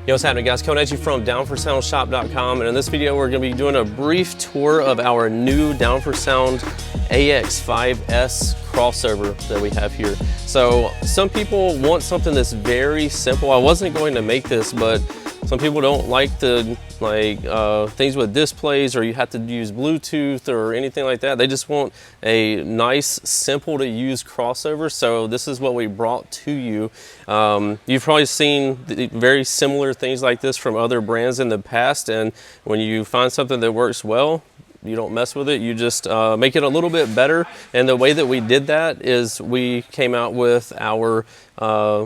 Yo, what's happening, guys? Coming at you from Down4SoundShop.com, and in this video we're going to be doing a brief tour of our new Down4Sound AX5S crossover that we have here. So some people want something that's very simple. I wasn't going to make this, but some people don't like the things with displays, or you have to use Bluetooth or anything like that. They just want a nice, simple to use crossover. So this is what we brought to you. You've probably seen very similar things like this from other brands in the past, and when you find something that works well, you don't mess with it, you just make it a little bit better. And the way that we did that is we came out with our,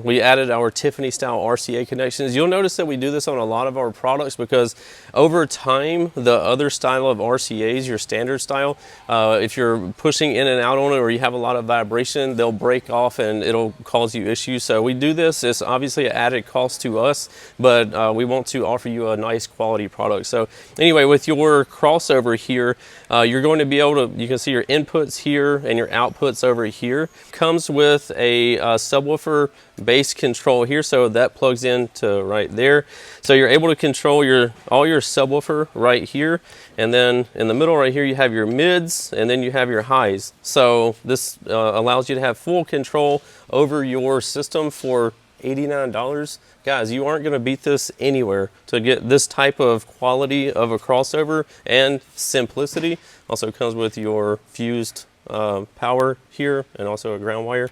we added our Tiffany style RCA connections. You'll notice that we do this on a lot of our products because over time, the other style of RCAs, your standard style, if you're pushing in and out on it or you have a lot of vibration, they'll break off and it'll cause you issues. So we do this, it's obviously an added cost to us, but we want to offer you a nice quality product. So anyway, with your crossover here, you're going to be able to, you can see your inputs here and your outputs over here. Comes with a subwoofer bass control here, so that plugs into right there. So you're able to control all your subwoofer right here, and then in the middle right here you have your mids, and then you have your highs. So this allows you to have full control over your system for $89. Guys, you aren't going to beat this anywhere. To get this type of quality of a crossover and simplicity. Also comes with your fused power here and also a ground wire.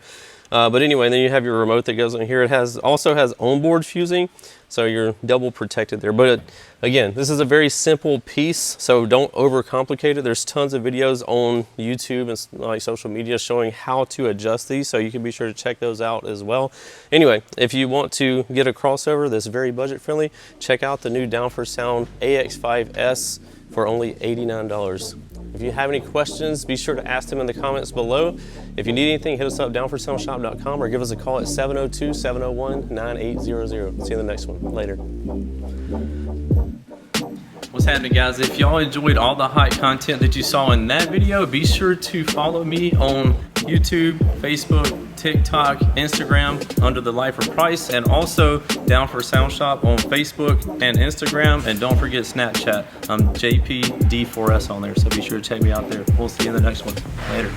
But anyway, then you have your remote that goes in here. It also has onboard fusing, so you're double protected there. But again, this is a very simple piece, so don't overcomplicate it. There's tons of videos on YouTube and like social media showing how to adjust these, so you can be sure to check those out as well. Anyway, if you want to get a crossover that's very budget friendly, check out the new Down4Sound AX5S for only $89. If you have any questions, be sure to ask them in the comments below. If you need anything, hit us up down4soundshop.com or give us a call at 702-701-9800. See you in the next one. Later. What's happening, guys? If y'all enjoyed all the hot content that you saw in that video, be sure to follow me on YouTube, Facebook, TikTok, Instagram under the Lifer Price, and also Down4Sound Shop on Facebook and Instagram. And don't forget Snapchat. I'm JP D4S on there, so be sure to check me out there. We'll see you in the next one. Later.